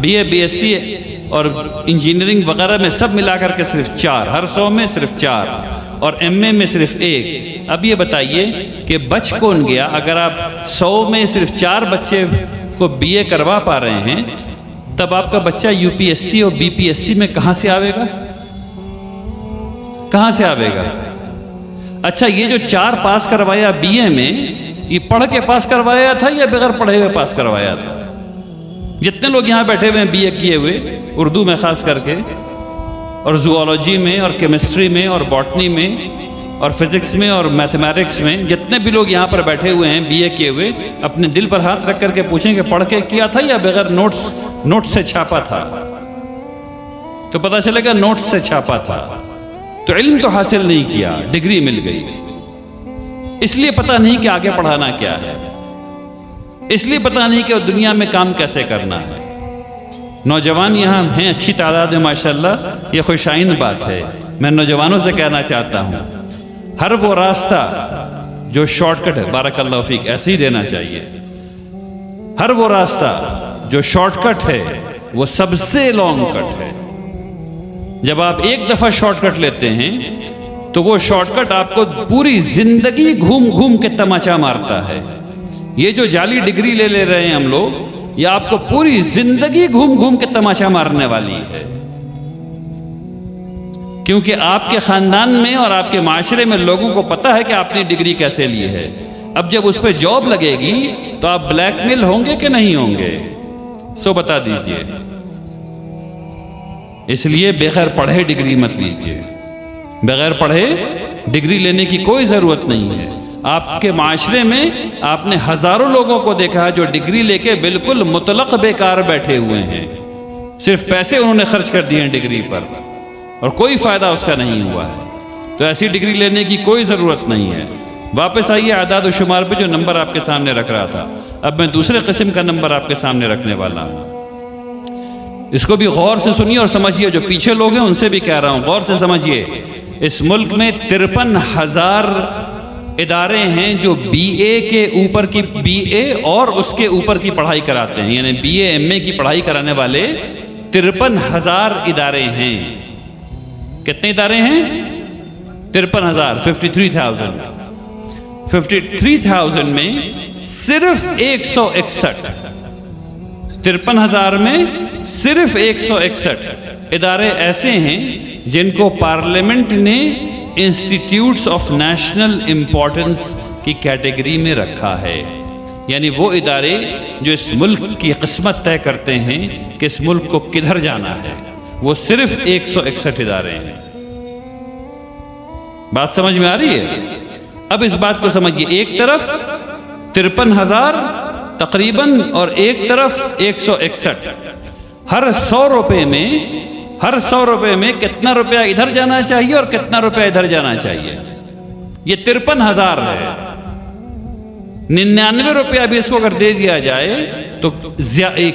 BA BSc اور engineering وغیرہ میں سب ملا کر کے صرف 4، ہر 100 میں صرف 4، اور MA میں صرف 1۔ اب یہ بتائیے کہ بچ کون گیا؟ اگر آپ 100 میں صرف 4 بچے کو BA کروا پا رہے ہیں، تب آپ کا بچہ UPSC اور BPSC میں کہاں سے آئے گا؟ کہاں سے آئے گا؟ اچھا، یہ جو 4 پاس کروایا BA میں، یہ پڑھ کے پاس کروایا تھا یا بغیر پڑھے ہوئے پاس کروایا تھا؟ جتنے لوگ یہاں بیٹھے ہوئے ہیں BA کیے ہوئے، اردو میں خاص کر کے، اور زوالوجی میں، اور کیمسٹری میں، اور باٹنی میں، اور فزکس میں، اور میتھمیٹکس میں، جتنے بھی لوگ یہاں پر بیٹھے ہوئے ہیں BA کیے ہوئے، اپنے دل پر ہاتھ رکھ کر کے پوچھیں کہ پڑھ کے کیا تھا یا بغیر نوٹس سے چھاپا تھا؟ تو پتہ چلے گا نوٹس سے چھاپا تھا۔ تو علم تو حاصل نہیں کیا، ڈگری مل گئی، اس لیے پتہ نہیں کہ آگے پڑھانا کیا ہے، اس لیے پتہ نہیں کہ دنیا میں کام کیسے کرنا ہے۔ نوجوان یہاں ہیں اچھی تعداد میں ماشاءاللہ، یہ خوش آئند بات ہے۔ میں نوجوانوں سے کہنا چاہتا ہوں، ہر وہ راستہ جو شارٹ کٹ ہے، بارک اللہ فیک، ایسے ہی دینا چاہیے۔ ہر وہ راستہ جو شارٹ کٹ ہے وہ سب سے لانگ کٹ ہے۔ جب آپ ایک دفعہ شارٹ کٹ لیتے ہیں تو وہ شارٹ کٹ آپ کو پوری زندگی گھوم گھوم کے تماچا مارتا ہے۔ یہ جو جعلی ڈگری لے رہے ہیں ہم لوگ، یہ آپ کو پوری زندگی گھوم گھوم کے تماشا مارنے والی ہے، کیونکہ آپ کے خاندان میں اور آپ کے معاشرے میں لوگوں کو پتہ ہے کہ آپ نے ڈگری کیسے لی ہے۔ اب جب اس پہ جاب لگے گی تو آپ بلیک میل ہوں گے کہ نہیں ہوں گے؟ سو بتا دیجئے۔ اس لیے بغیر پڑھے ڈگری مت لیجئے، بغیر پڑھے ڈگری لینے کی کوئی ضرورت نہیں ہے۔ آپ کے معاشرے میں آپ نے ہزاروں لوگوں کو دیکھا جو ڈگری لے کے بالکل مطلق بیکار بیٹھے ہوئے ہیں، صرف پیسے انہوں نے خرچ کر دیے ہیں ڈگری پر، اور کوئی فائدہ اس کا نہیں ہوا ہے۔ تو ایسی ڈگری لینے کی کوئی ضرورت نہیں ہے۔ واپس آئیے اعداد و شمار پہ، جو نمبر آپ کے سامنے رکھ رہا تھا، اب میں دوسرے قسم کا نمبر آپ کے سامنے رکھنے والا ہوں۔ اس کو بھی غور سے سنیے اور سمجھیے، جو پیچھے لوگ ہیں ان سے بھی کہہ رہا ہوں، غور سے سمجھیے۔ اس ملک میں 53,000 ادارے ہیں جو BA کے اوپر کی BA اور اس کے اوپر کی پڑھائی کراتے ہیں، یعنی BA MA کی پڑھائی کرانے والے 53,000 ادارے ہیں۔ کتنے ادارے ہیں؟ 53,000، 53,000 میں صرف 161، 53,000 میں صرف 161 ادارے ایسے ہیں جن کو پارلیمنٹ نے انسٹیٹیوٹس آف نیشنل امپورٹنس کی کیٹیگری میں رکھا ہے، یعنی وہ ادارے جو اس ملک کی قسمت طے کرتے ہیں کہ اس ملک کو کدھر جانا ہے، وہ صرف 161 ادارے ہیں۔ بات سمجھ میں آ رہی ہے؟ اب اس بات کو سمجھیے، ایک طرف 53,000 تقریباً اور ایک طرف 161، ہر 100 روپے میں کتنا روپیہ ادھر جانا چاہیے اور کتنا روپیہ ادھر جانا چاہیے؟ یہ 53,000 ہے۔ 99 روپیہ بھی اس کو اگر دے دیا جائے تو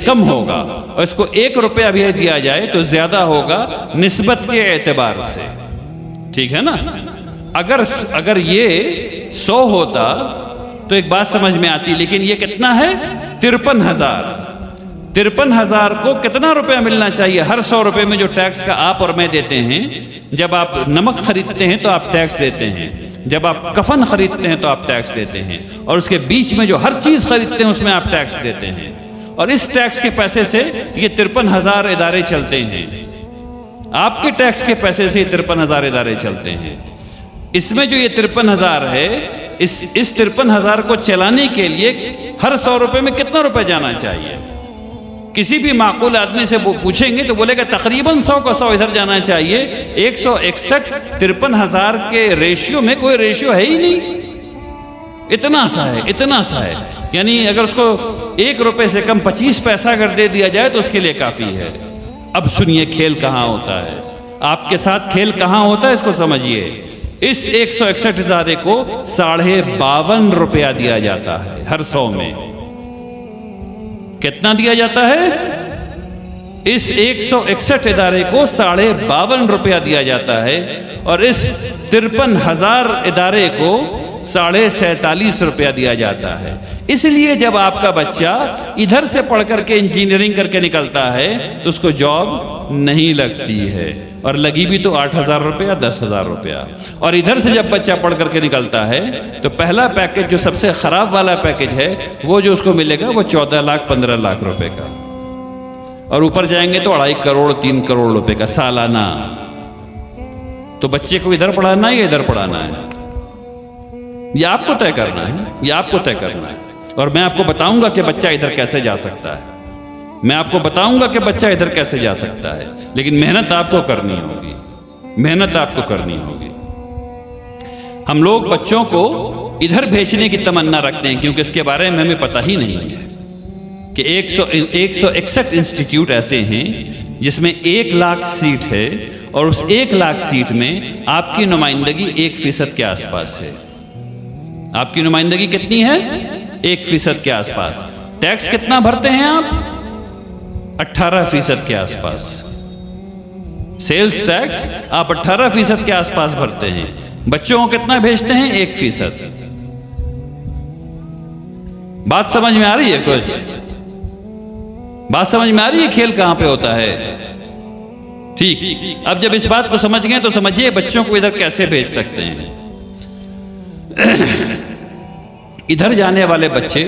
کم ہوگا، اور اس کو 1 روپیہ بھی دیا جائے تو زیادہ ہوگا نسبت کے اعتبار سے، ٹھیک ہے نا؟ اگر یہ 100 ہوتا تو ایک بات سمجھ میں آتی، لیکن یہ کتنا ہے؟ 53,000۔ 53,000 کو کتنا روپیہ ملنا چاہیے؟ ہر 100 روپے میں جو ٹیکس کا آپ اور میں دیتے ہیں، جب آپ نمک خریدتے ہیں تو آپ ٹیکس دیتے ہیں، جب آپ کفن خریدتے ہیں تو آپ ٹیکس دیتے ہیں، اور اس کے بیچ میں جو ہر چیز خریدتے ہیں اس میں آپ ٹیکس دیتے ہیں، اور اس ٹیکس کے پیسے سے یہ 53,000 ادارے چلتے ہیں۔ آپ کے ٹیکس کے پیسے سے یہ 53,000 ادارے چلتے ہیں۔ اس میں جو یہ 53,000 ہے، اس 53,000 کو چلانے کے لیے ہر 100 روپے میں کتنا روپے جانا چاہیے؟ کسی بھی معقول آدمی سے وہ پوچھیں گے تو بولے گا تقریباً 100 کا 100 ادھر جانا چاہیے۔ 161 53,000 کے ریشیو میں کوئی ریشیو ہے ہی نہیں، اتنا سا ہے، یعنی اگر اس کو 1 روپے سے کم 25 پیسہ اگر دے دیا جائے تو اس کے لیے کافی ہے۔ اب سنیے کھیل کہاں ہوتا ہے، آپ کے ساتھ کھیل کہاں ہوتا ہے، اس کو سمجھیے۔ اس 161 ادارے کو 52.5 روپیہ دیا جاتا ہے ہر 100 میں۔ کتنا دیا جاتا ہے؟ اس 161 ادارے کو 52.5 روپیہ دیا جاتا ہے، اور اس 53,000 ادارے کو 47.5 روپیہ دیا جاتا ہے۔ اس لیے جب آپ کا بچہ ادھر سے پڑھ کر کے انجینئرنگ کر کے نکلتا ہے تو اس کو جاب نہیں لگتی ہے، اور لگی بھی تو 8,000 روپیہ 10,000 روپیہ۔ اور ادھر سے جب بچہ پڑھ کر کے نکلتا ہے تو پہلا پیکج جو سب سے خراب والا پیکج ہے وہ جو اس کو ملے گا وہ 14 لاکھ 15 لاکھ روپے کا، اور اوپر جائیں گے تو 2.5 کروڑ 3 کروڑ روپے کا سالانہ۔ تو بچے کو ادھر پڑھانا ہے یا ادھر پڑھانا ہے، یہ آپ کو طے کرنا ہے، یہ آپ کو طے کرنا ہے۔ اور میں آپ کو بتاؤں گا کہ بچہ ادھر کیسے جا سکتا ہے، میں آپ کو بتاؤں گا کہ بچہ ادھر کیسے جا سکتا ہے، لیکن محنت آپ کو کرنی ہوگی، محنت آپ کو کرنی ہوگی۔ ہم لوگ بچوں کو ادھر بھیجنے کی تمنا رکھتے ہیں کیونکہ اس کے بارے میں ہمیں پتہ ہی نہیں ہے کہ 161 انسٹیٹیوٹ ایسے ہیں جس میں 1 لاکھ سیٹ ہے، اور اس 1 لاکھ سیٹ میں آپ کی نمائندگی 1% کے آس پاس ہے۔ آپ کی نمائندگی کتنی ہے؟ 1% کے آس پاس۔ ٹیکس کتنا بھرتے ہیں آپ؟ 18% کے آس پاس۔ سیلز ٹیکس آپ 18% کے آس پاس بھرتے ہیں۔ بچوں کو کتنا بھیجتے ہیں؟ 1%۔ بات سمجھ میں آ رہی ہے؟ کچھ بات سمجھ میں آ رہی ہے کھیل کہاں پہ ہوتا ہے؟ ٹھیک، اب جب اس بات کو سمجھ گئے تو سمجھیے بچوں کو ادھر کیسے بھیج سکتے ہیں۔ ادھر جانے والے بچے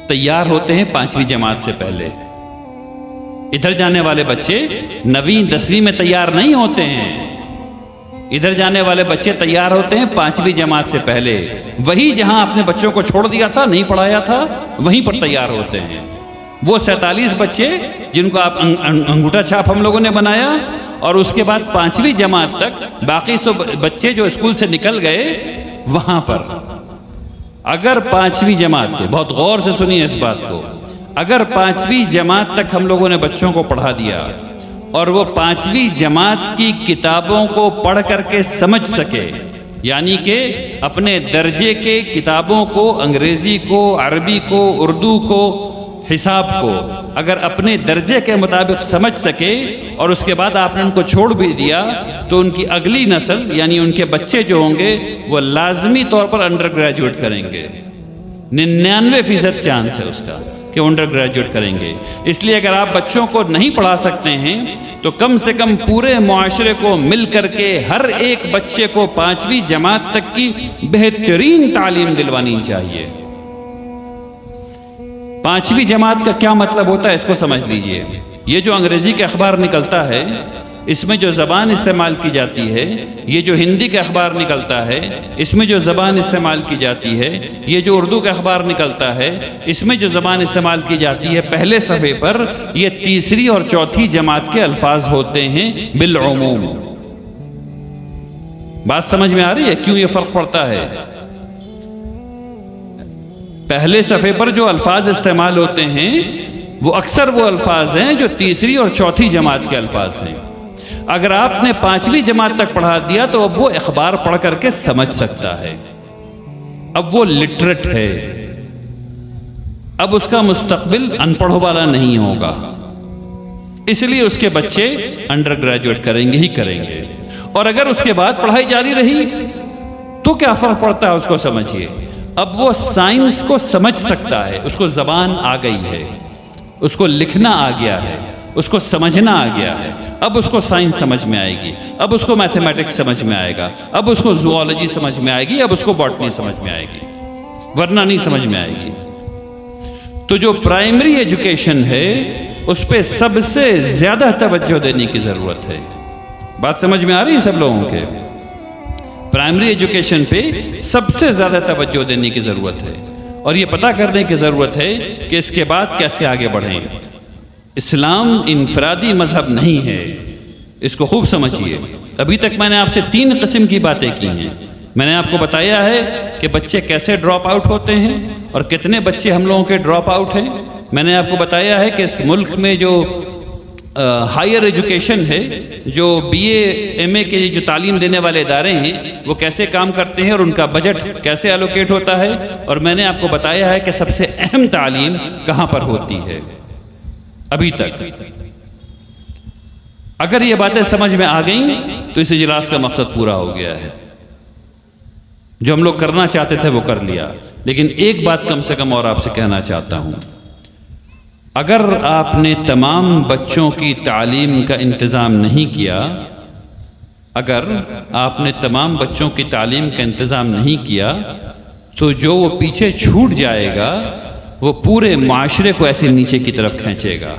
تیار ہوتے ہیں 5ویں جماعت سے پہلے۔ ادھر جانے والے بچے 9ویں 10ویں میں تیار نہیں ہوتے ہیں، ادھر جانے والے بچے تیار ہوتے ہیں 5ویں جماعت سے پہلے۔ وہی جہاں اپنے بچوں کو چھوڑ دیا تھا، نہیں پڑھایا تھا، وہیں پر تیار ہوتے ہیں۔ وہ 47 بچے جن کو آپ انگوٹھا چھاپ ہم لوگوں نے بنایا، اور اس کے بعد 5ویں جماعت تک باقی سب بچے جو اسکول سے نکل گئے وہاں پر، اگر 5ویں جماعت کو، بہت غور سے سنیے اس بات کو، اگر 5ویں جماعت تک ہم لوگوں نے بچوں کو پڑھا دیا اور وہ 5ویں جماعت کی کتابوں کو پڑھ کر کے سمجھ سکے، یعنی کہ اپنے درجے کے کتابوں کو، انگریزی کو، عربی کو، اردو کو، حساب کو اگر اپنے درجے کے مطابق سمجھ سکے، اور اس کے بعد آپ نے ان کو چھوڑ بھی دیا، تو ان کی اگلی نسل یعنی ان کے بچے جو ہوں گے وہ لازمی طور پر انڈر گریجویٹ کریں گے۔ 99% چانس ہے اس کا کہ انڈر گریجویٹ کریں گے۔ اس لیے اگر آپ بچوں کو نہیں پڑھا سکتے ہیں تو کم سے کم پورے معاشرے کو مل کر کے ہر ایک بچے کو 5ویں جماعت تک کی بہترین تعلیم دلوانی چاہیے۔ 5ویں جماعت کا کیا مطلب ہوتا ہے اس کو سمجھ لیجئے۔ یہ جو انگریزی کا اخبار نکلتا ہے، اس میں جو زبان استعمال کی جاتی ہے، یہ جو ہندی کا اخبار نکلتا ہے، اس میں جو زبان استعمال کی جاتی ہے، یہ جو اردو کا اخبار نکلتا ہے، اس میں جو زبان استعمال کی جاتی ہے، پہلے صفحے پر یہ 3ری اور 4تھی جماعت کے الفاظ ہوتے ہیں بالعموم۔ بات سمجھ میں آ رہی ہے کیوں یہ فرق پڑتا ہے؟ پہلے صفحے پر جو الفاظ استعمال ہوتے ہیں وہ اکثر وہ الفاظ ہیں جو 3ری اور 4تھی جماعت کے الفاظ ہیں۔ اگر آپ نے 5ویں جماعت تک پڑھا دیا تو اب وہ اخبار پڑھ کر کے سمجھ سکتا ہے، اب وہ لٹریٹ ہے، اب اس کا مستقبل ان پڑھوں والا نہیں ہوگا۔ اس لیے اس کے بچے انڈر گریجویٹ کریں گے ہی کریں گے۔ اور اگر اس کے بعد پڑھائی جاری رہی تو کیا فرق پڑتا ہے اس کو سمجھیے۔ اب وہ سائنس کو سمجھ سکتا ہے، اس کو زبان آ گئی ہے، اس کو لکھنا آ گیا ہے، اس کو سمجھنا آ گیا ہے۔ اب اس کو سائنس سمجھ میں آئے گی، اب اس کو میتھمیٹکس سمجھ میں آئے گا، اب اس کو زوالوجی سمجھ میں آئے گی، اب اس کو باٹنی سمجھ میں آئے گی، ورنہ نہیں سمجھ میں آئے گی۔ تو جو پرائمری ایجوکیشن ہے اس پہ سب سے زیادہ توجہ دینے کی ضرورت ہے۔ بات سمجھ میں آ رہی ہے سب لوگوں کے؟ پرائمری ایجوکیشن پہ سب سے زیادہ توجہ دینے کی ضرورت ہے، اور یہ پتہ کرنے کی ضرورت ہے کہ اس کے بعد کیسے آگے بڑھیں۔ اسلام انفرادی مذہب نہیں ہے، اس کو خوب سمجھیے۔ ابھی تک میں نے آپ سے 3 قسم کی باتیں کی ہیں۔ میں نے آپ کو بتایا ہے کہ بچے کیسے ڈراپ آؤٹ ہوتے ہیں اور کتنے بچے ہم لوگوں کے ڈراپ آؤٹ ہیں۔ میں نے آپ کو بتایا ہے کہ اس ملک میں جو ہائر ایجوکیشن ہے، جو بی اے ایم اے کے جو تعلیم دینے والے ادارے ہیں وہ کیسے کام کرتے ہیں اور ان کا بجٹ کیسے الوکیٹ ہوتا ہے، اور میں نے آپ کو بتایا ہے کہ سب سے اہم تعلیم کہاں پر ہوتی ہے ابھی تک۔ اگر یہ باتیں سمجھ میں آ گئیں تو اس اجلاس کا مقصد پورا ہو گیا ہے. جو ہم لوگ کرنا چاہتے تھے وہ کر لیا. لیکن ایک بات کم سے کم اور آپ سے کہنا چاہتا ہوں، اگر آپ نے تمام بچوں کی تعلیم کا انتظام نہیں کیا، اگر آپ نے تمام بچوں کی تعلیم کا انتظام نہیں کیا تو جو وہ پیچھے چھوٹ جائے گا وہ پورے معاشرے کو ایسے نیچے کی طرف کھینچے گا.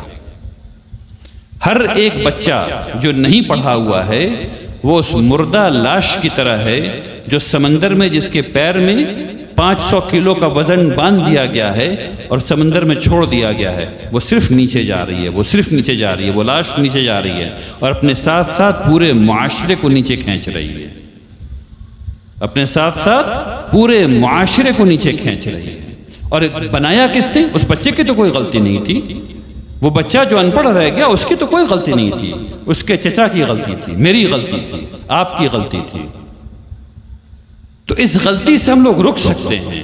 ہر ایک بچہ جو نہیں پڑھا ہوا ہے وہ اس مردہ لاش کی طرح ہے جو سمندر میں جس کے پیر میں 500 کلو کا وزن باندھ دیا گیا ہے اور سمندر میں چھوڑ دیا گیا ہے. وہ صرف نیچے جا رہی ہے، وہ صرف نیچے جا رہی ہے، وہ لاش نیچے جا رہی ہے اور اپنے ساتھ ساتھ پورے معاشرے کو نیچے کھینچ رہی ہے. اپنے ساتھ ساتھ پورے معاشرے کو نیچے کھینچ رہی ہے. اور بنایا کس نے؟ اس بچے کی تو کوئی غلطی نہیں تھی. وہ بچہ جو ان پڑھ رہ گیا اس کی تو کوئی غلطی نہیں تھی. اس کے چچا کی غلطی تھی، میری غلطی تھی، آپ کی غلطی تھی. تو اس غلطی سے ہم لوگ رک سکتے ہیں.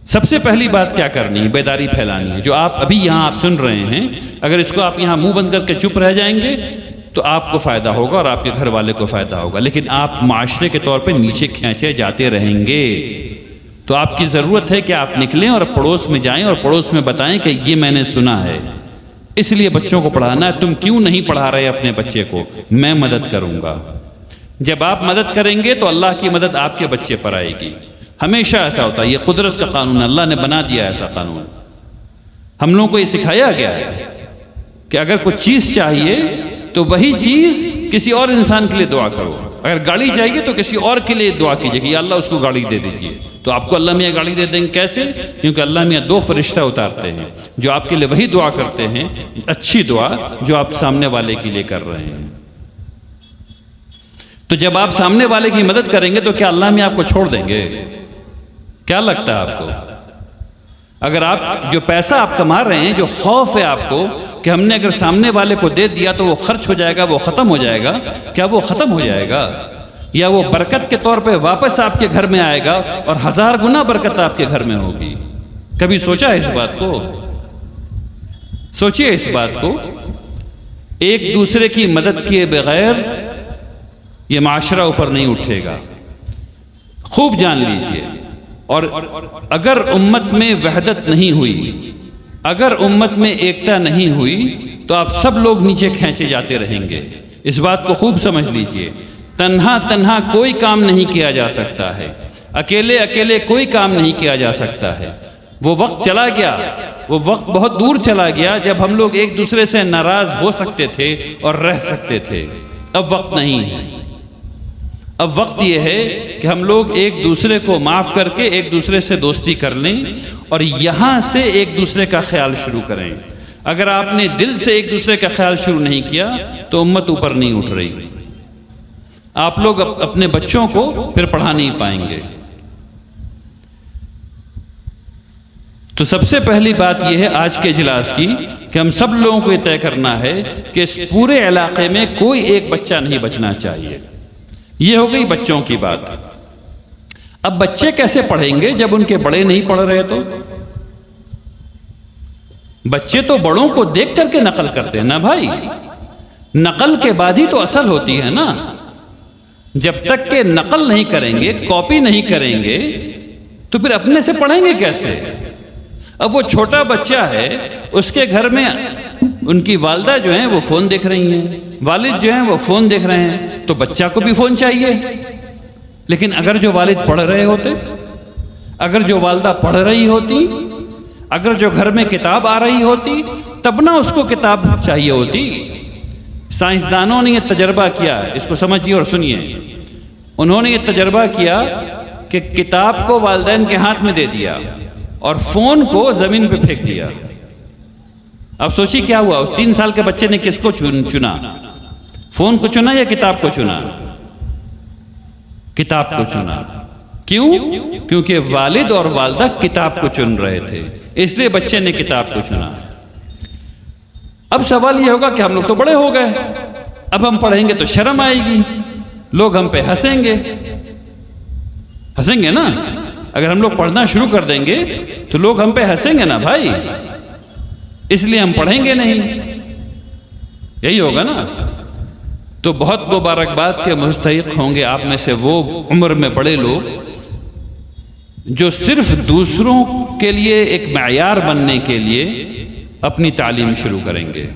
سب سے پہلی بات کیا کرنی ہے؟ بیداری پھیلانی ہے. جو آپ ابھی یہاں آپ سن رہے ہیں، اگر اس کو آپ یہاں منہ بند کر کے چپ رہ جائیں گے تو آپ کو فائدہ ہوگا اور آپ کے گھر والے کو فائدہ ہوگا. لیکن آپ معاشرے کے طور پہ نیچے کھینچے جاتے رہیں گے. تو آپ کی ضرورت ہے کہ آپ نکلیں اور پڑوس میں جائیں اور پڑوس میں بتائیں کہ یہ میں نے سنا ہے، اس لیے بچوں کو پڑھانا ہے. تم کیوں نہیں پڑھا رہے اپنے بچے کو؟ میں مدد کروں گا. جب آپ مدد کریں گے تو اللہ کی مدد آپ کے بچے پر آئے گی. ہمیشہ ایسا ہوتا ہے. یہ قدرت کا قانون ہے، اللہ نے بنا دیا ایسا قانون. ہم لوگوں کو یہ سکھایا گیا ہے کہ اگر کوئی چیز چاہیے تو وہی چیز کسی اور انسان کے لیے دعا کرو. اگر گاڑی چاہیے تو کسی اور کے لیے دعا کیجیے کہ یا اللہ اس کو گاڑی دے دیجیے. تو آپ کو اللہ میاں گاڑی دے دیں گے. کیسے؟ کیونکہ اللہ میاں 2 فرشتہ اتارتے ہیں جو آپ کے لیے وہی دعا کرتے ہیں، اچھی دعا جو آپ سامنے والے کے لیے کر رہے ہیں. تو جب آپ سامنے والے کی مدد کریں گے تو کیا اللہ میاں آپ کو چھوڑ دیں گے؟ کیا لگتا ہے آپ کو؟ اگر آپ جو پیسہ آپ کما رہے ہیں، جو خوف ہے آپ کو کہ ہم نے اگر سامنے والے کو دے دیا تو وہ خرچ ہو جائے گا، وہ ختم ہو جائے گا، کیا وہ ختم ہو جائے گا؟ یا وہ برکت کے طور پہ واپس آپ کے گھر میں آئے گا اور 1000 گنا برکت آپ کے گھر میں ہوگی؟ کبھی سوچا ہے اس بات کو؟ سوچئے اس بات کو. ایک دوسرے کی مدد کیے بغیر یہ معاشرہ اوپر نہیں اٹھے گا. خوب جان لیجئے. اور اگر امت میں وحدت نہیں ہوئی، اگر امت میں ایکتا نہیں ہوئی تو آپ سب لوگ نیچے کھینچے جاتے رہیں گے. اس بات کو خوب سمجھ لیجئے. تنہا کوئی کام نہیں کیا جا سکتا ہے. اکیلے کوئی کام نہیں کیا جا سکتا ہے. وہ وقت چلا گیا، وہ وقت بہت دور چلا گیا جب ہم لوگ ایک دوسرے سے ناراض ہو سکتے تھے اور رہ سکتے تھے. اب وقت نہیں ہے. اب وقت یہ ہے کہ ہم لوگ ایک دوسرے کو معاف کر کے ایک دوسرے سے دوستی کر لیں اور یہاں سے ایک دوسرے کا خیال شروع کریں. اگر آپ نے دل سے ایک دوسرے کا خیال شروع نہیں کیا تو امت اوپر نہیں اٹھ رہی. آپ لوگ اپنے بچوں کو پھر پڑھا نہیں پائیں گے. تو سب سے پہلی بات یہ ہے آج کے اجلاس کی کہ ہم سب لوگوں کو یہ طے کرنا ہے کہ اس پورے علاقے میں کوئی ایک بچہ نہیں بچنا چاہیے. یہ ہو گئی بچوں کی بات. اب بچے کیسے پڑھیں گے جب ان کے بڑے نہیں پڑھ رہے؟ تو بچے تو بڑوں کو دیکھ کر کے نقل کرتے ہیں نا بھائی. نقل کے بعد ہی تو اصل ہوتی ہے نا. جب تک کہ نقل نہیں کریں گے، کاپی نہیں کریں گے تو پھر اپنے سے پڑھیں گے کیسے؟ اب وہ چھوٹا بچہ ہے، اس کے گھر میں ان کی والدہ جو ہیں وہ فون دیکھ رہی ہیں، والد جو ہیں وہ فون دیکھ رہے ہیں، تو بچہ کو بھی فون چاہیے. لیکن اگر جو والد پڑھ رہے ہوتے، اگر جو والدہ پڑھ رہی ہوتی، اگر جو گھر میں کتاب آ رہی ہوتی تب نہ اس کو کتاب چاہیے ہوتی. سائنسدانوں نے یہ تجربہ کیا، اس کو سمجھیے اور سنیے. انہوں نے یہ تجربہ کیا کہ کتاب کو والدین کے ہاتھ میں دے دیا اور فون کو زمین پہ پھینک دیا. اب سوچیے کیا ہوا. 3 سال کے بچے نے کس کو چنا؟ فون کو چنا یا کتاب کو چنا؟ کتاب کو چنا. کیوں؟ کیونکہ والد اور والدہ کتاب کو چن رہے تھے، اس لیے بچے نے کتاب کو چنا. اب سوال یہ ہوگا کہ ہم لوگ تو بڑے ہو گئے، اب ہم پڑھیں گے تو شرم آئے گی، لوگ ہم پہ ہنسیں گے. ہنسیں گے نا. اگر ہم لوگ پڑھنا شروع کر دیں گے تو لوگ ہم پہ ہنسیں گے نا بھائی. اس لیے ہم پڑھیں گے نہیں. یہی ہوگا نا. تو بہت مبارکباد کے مستحق ہوں گے آپ میں سے وہ عمر میں بڑے لوگ جو صرف دوسروں کے لیے ایک معیار بننے کے لیے اپنی تعلیم شروع کریں گے،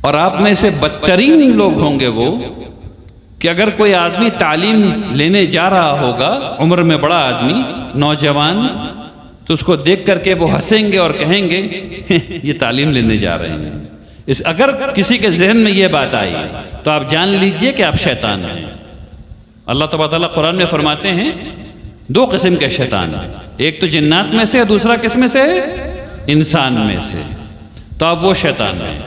اور آپ میں سے بدترین لوگ ہوں گے وہ کہ اگر کوئی آدمی تعلیم لینے جا رہا ہوگا، عمر میں بڑا آدمی، نوجوان، تو اس کو دیکھ کر کے وہ ہنسیں گے اور کہیں گے یہ تعلیم لینے جا رہے ہیں۔ اگر کسی کے ذہن میں یہ بات آئی تو آپ جان لیجئے کہ آپ شیطان ہیں۔ اللہ تبارک و تعالیٰ قرآن میں فرماتے ہیں دو قسم کے شیطان ہیں، ایک تو جنات میں سے ہے، دوسرا کس میں سے ہے؟ انسان میں سے۔ تو آپ وہ شیطان ہیں،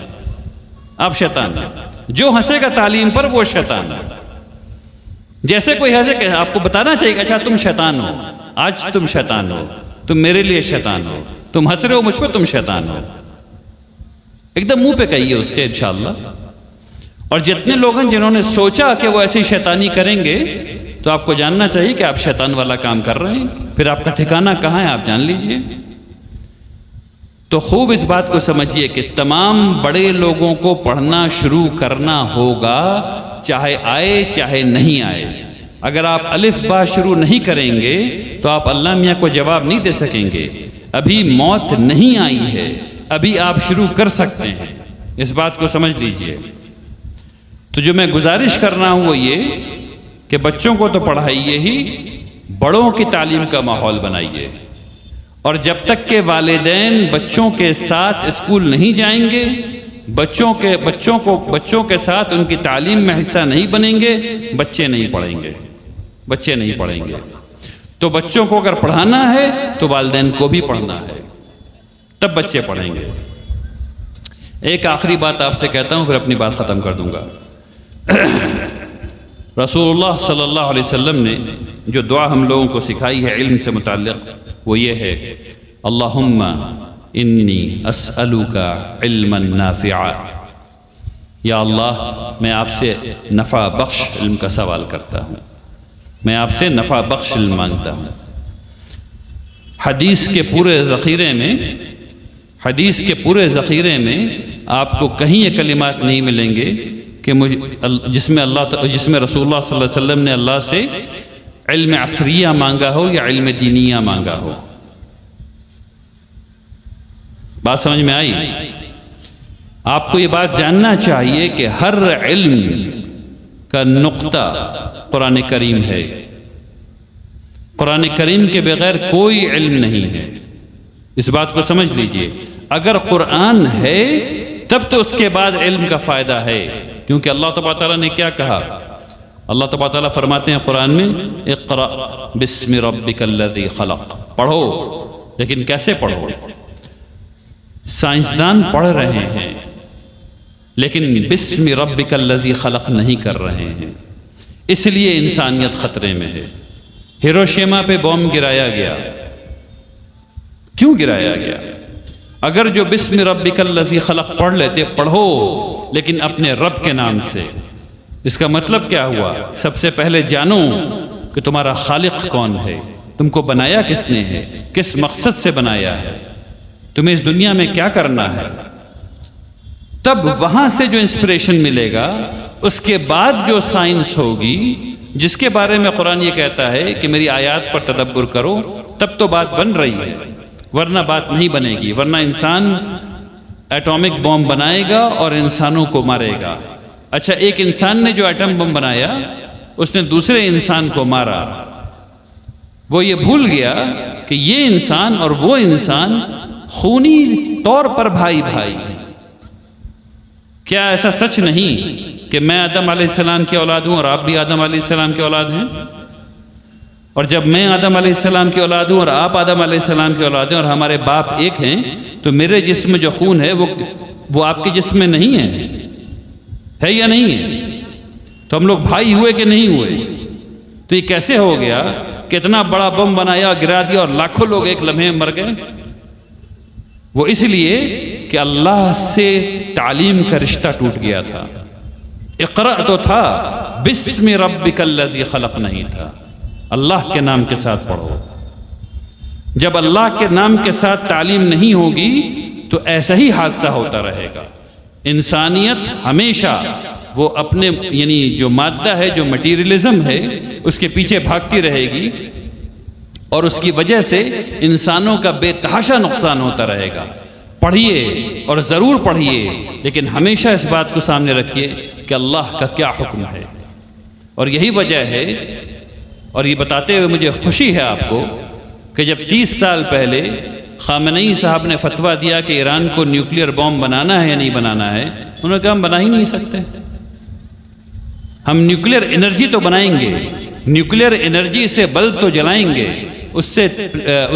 آپ شیطان ہیں۔ جو ہنسے گا تعلیم پر وہ شیطان ہے۔ جیسے کوئی ہنسے کہ آپ کو بتانا چاہیے کہ اچھا تم شیطان ہو، آج تم شیطان ہو، تم میرے لیے شیطان ہو، تم ہنس رہے ہو مجھ پہ، تم شیطان ہو، ایک دم منہ پہ کہیے اس کے انشاءاللہ۔ اور جتنے لوگ ہیں جنہوں نے سوچا کہ وہ ایسی شیطانی کریں گے تو آپ کو جاننا چاہیے کہ آپ شیطان والا کام کر رہے ہیں، پھر آپ کا ٹھکانہ کہاں ہے آپ جان لیجئے۔ تو خوب اس بات کو سمجھیے کہ تمام بڑے لوگوں کو پڑھنا شروع کرنا ہوگا، چاہے آئے چاہے نہیں آئے۔ اگر آپ الف با شروع نہیں کریں گے تو آپ اللہ میاں کو جواب نہیں دے سکیں گے۔ ابھی موت نہیں آئی ہے، ابھی آپ شروع کر سکتے ہیں، اس بات کو سمجھ لیجئے۔ تو جو میں گزارش کر رہا ہوں وہ یہ کہ بچوں کو تو پڑھائیے ہی، بڑوں کی تعلیم کا ماحول بنائیے، اور جب تک کہ والدین بچوں کے ساتھ اسکول نہیں جائیں گے، بچوں کے ساتھ ان کی تعلیم میں حصہ نہیں بنیں گے، بچے نہیں پڑھیں گے۔ تو بچوں کو اگر پڑھانا ہے تو والدین کو بھی پڑھنا ہے، تب بچے پڑھیں گے۔ ایک آخری بات آپ سے کہتا ہوں پھر اپنی بات ختم کر دوں گا۔ رسول اللہ صلی اللہ علیہ وسلم نے جو دعا ہم لوگوں کو سکھائی ہے علم سے متعلق وہ یہ ہے، اللہم انی اسألک علما نافعا، یا اللہ میں آپ سے نفع بخش علم کا سوال کرتا ہوں، میں آپ سے نفع بخش علم مانگتا ہوں۔ حدیث کے پورے ذخیرے میں آپ کو کہیں یہ کلمات نہیں ملیں گے کہ جس میں رسول اللہ صلی اللہ علیہ وسلم نے اللہ سے علم عصریہ مانگا ہو یا علم دینیہ مانگا ہو۔ بات سمجھ میں آئی؟ آپ کو یہ بات جاننا چاہیے کہ ہر علم کا نقطہ قرآن کریم ہے، قرآن کریم کے بغیر کوئی علم نہیں ہے، اس بات کو سمجھ لیجئے۔ اگر قرآن ہے تب تو اس کے بعد علم کا فائدہ ہے، کیونکہ اللہ تبارک تعالیٰ نے کیا کہا؟ اللہ تبارک تعالیٰ فرماتے ہیں قرآن میں اقرأ بسم ربک الذی خلق، پڑھو، لیکن کیسے پڑھو؟ سائنسدان پڑھ رہے ہیں لیکن بسم ربک الذی خلق نہیں کر رہے ہیں، اس لیے انسانیت خطرے میں ہے۔ ہیروشیما پہ بوم گرایا گیا، کیوں گرایا گیا؟ اگر جو بسم ربک الذی خلق پڑھ لیتے، پڑھو لیکن اپنے رب کے نام سے، اس کا مطلب کیا ہوا؟ سب سے پہلے جانو کہ تمہارا خالق کون ہے، تم کو بنایا کس نے ہے، کس مقصد سے بنایا ہے، تمہیں اس دنیا میں کیا کرنا ہے، تب وہاں سے جو انسپریشن ملے گا، اس کے بعد جو سائنس ہوگی جس کے بارے میں قرآن یہ کہتا ہے کہ میری آیات پر تدبر کرو، تب تو بات بن رہی ہے، ورنہ بات نہیں بنے گی، ورنہ انسان ایٹامک بم بنائے گا اور انسانوں کو مارے گا۔ اچھا، ایک انسان نے جو ایٹم بم بنایا اس نے دوسرے انسان کو مارا، وہ یہ بھول گیا کہ یہ انسان اور وہ انسان خونی طور پر بھائی بھائی ہیں۔ کیا ایسا سچ نہیں کہ میں آدم علیہ السلام کی اولاد ہوں اور آپ بھی آدم علیہ السلام کی اولاد ہیں؟ اور جب میں آدم علیہ السلام کی اولاد ہوں اور آپ آدم علیہ السلام کی اولاد ہیں اور ہمارے باپ ایک ہیں، تو میرے جسم میں جو خون ہے وہ آپ کے جسم میں نہیں ہے یا نہیں ہے؟ تو ہم لوگ بھائی ہوئے کہ نہیں ہوئے؟ تو یہ کیسے ہو گیا کہ اتنا بڑا بم بنایا، گرا دیا اور لاکھوں لوگ ایک لمحے میں مر گئے؟ وہ اس لیے کہ اللہ سے تعلیم کا رشتہ ٹوٹ گیا تھا۔ اقرأ تو تھا، بسم ربک الذی خلق نہیں تھا۔ اللہ کے نام کے ساتھ پڑھو۔ جب اللہ کے نام کے ساتھ تعلیم نہیں ہوگی تو ایسا ہی حادثہ ہوتا رہے گا۔ انسانیت ہمیشہ وہ اپنے یعنی جو مادہ ہے، جو مٹیریلزم ہے، اس کے پیچھے بھاگتی رہے گی، اور اس کی وجہ سے انسانوں کا بے تحاشا نقصان ہوتا رہے گا۔ پڑھیے اور ضرور پڑھیے، لیکن ہمیشہ اس بات کو سامنے رکھیے کہ اللہ کا کیا حکم ہے۔ اور یہی وجہ ہے، اور یہ بتاتے ہوئے مجھے خوشی ہے آپ کو، کہ جب 30 سال پہلے خامنئی صاحب نے فتویٰ دیا کہ ایران کو نیوکلیئر بم بنانا ہے یا نہیں بنانا ہے، انہوں نے کہا ہم بنا ہی نہیں سکتے، ہم نیوکلیئر انرجی تو بنائیں گے، نیوکلیئر انرجی سے بلب تو جلائیں گے، اس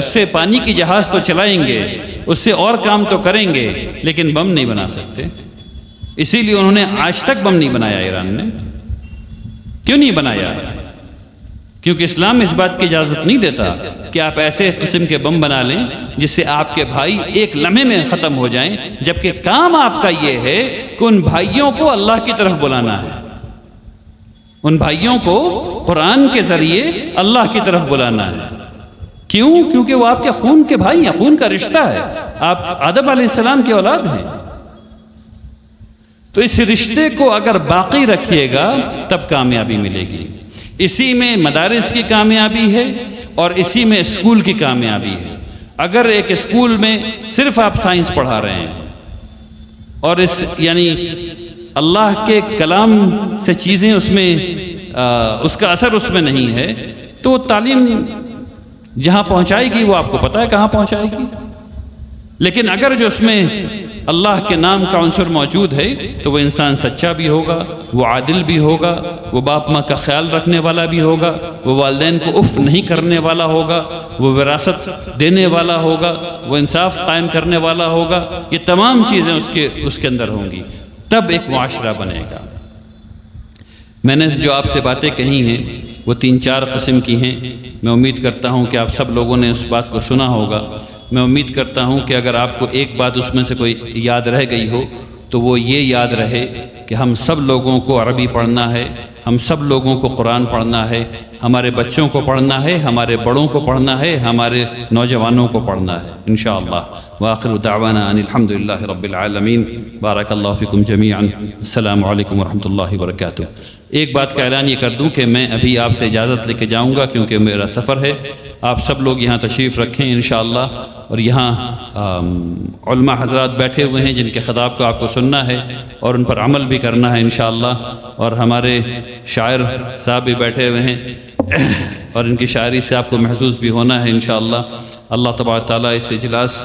سے پانی کی جہاز تو چلائیں گے، اس سے اور کام تو کریں گے، لیکن بم نہیں بنا سکتے۔ اسی لیے انہوں نے آج تک بم نہیں بنایا ایران نے۔ کیوں نہیں بنایا؟ کیونکہ اسلام اس بات کی اجازت نہیں دیتا کہ آپ ایسے قسم کے بم بنا لیں جس سے آپ کے بھائی ایک لمحے میں ختم ہو جائیں، جبکہ کام آپ کا یہ ہے کہ ان بھائیوں کو اللہ کی طرف بلانا ہے، ان بھائیوں کو قرآن کے ذریعے اللہ کی طرف بلانا ہے۔ کیوں؟ کیونکہ وہ آپ کے خون کے بھائی ہیں، خون کا رشتہ ہے، آپ آدم علیہ السلام کی اولاد ہیں۔ تو اس رشتے کو اگر باقی رکھیے گا تب کامیابی ملے گی۔ اسی میں مدارس کی کامیابی ہے اور اسی میں اسکول کی کامیابی ہے۔ اگر ایک اسکول میں صرف آپ سائنس پڑھا رہے ہیں اور یعنی اللہ کے کلام سے چیزیں اس میں اس کا اثر اس میں نہیں ہے، تو تعلیم جہاں پہنچائے گی وہ آپ کو پتہ ہے کہاں پہنچائے گی۔ لیکن اگر جو اس میں اللہ کے نام کا عنصر موجود ہے تو وہ انسان سچا بھی ہوگا، وہ عادل بھی ہوگا، وہ باپ ماں کا خیال رکھنے والا بھی ہوگا، وہ والدین کو اف نہیں کرنے والا ہوگا، وہ وراثت دینے والا ہوگا، وہ انصاف قائم کرنے والا ہوگا۔ یہ تمام چیزیں اس کے اندر ہوں گی، تب ایک معاشرہ بنے گا۔ میں نے جو آپ سے باتیں کہی ہیں وہ 3-4 قسم کی ہیں۔ میں امید کرتا ہوں کہ آپ سب لوگوں نے اس بات کو سنا ہوگا۔ میں امید کرتا ہوں کہ اگر آپ کو ایک بات اس میں سے کوئی یاد رہ گئی ہو تو وہ یہ یاد رہے کہ ہم سب لوگوں کو عربی پڑھنا ہے، ہم سب لوگوں کو قرآن پڑھنا ہے، ہمارے بچوں کو پڑھنا ہے، ہمارے بڑوں کو پڑھنا ہے، ہمارے نوجوانوں کو پڑھنا ہے انشاءاللہ۔ وآخر دعوانا ان الحمدللہ رب العالمین۔ بارک اللہ فیکم جمیعا۔ السلام علیکم ورحمۃ اللہ وبرکاتہ۔ ایک بات کا اعلان یہ کر دوں کہ میں ابھی آپ سے اجازت لے کے جاؤں گا کیونکہ میرا سفر ہے۔ آپ سب لوگ یہاں تشریف رکھیں انشاءاللہ، اور یہاں علماء حضرات بیٹھے ہوئے ہیں جن کے خطاب کو آپ کو سننا ہے اور ان پر عمل بھی کرنا ہے انشاءاللہ، اور ہمارے شاعر صاحب بھی بیٹھے ہوئے ہیں اور ان کی شاعری سے آپ کو محظوظ بھی ہونا ہے انشاءاللہ۔ اللہ تبارک تعالیٰ اس اجلاس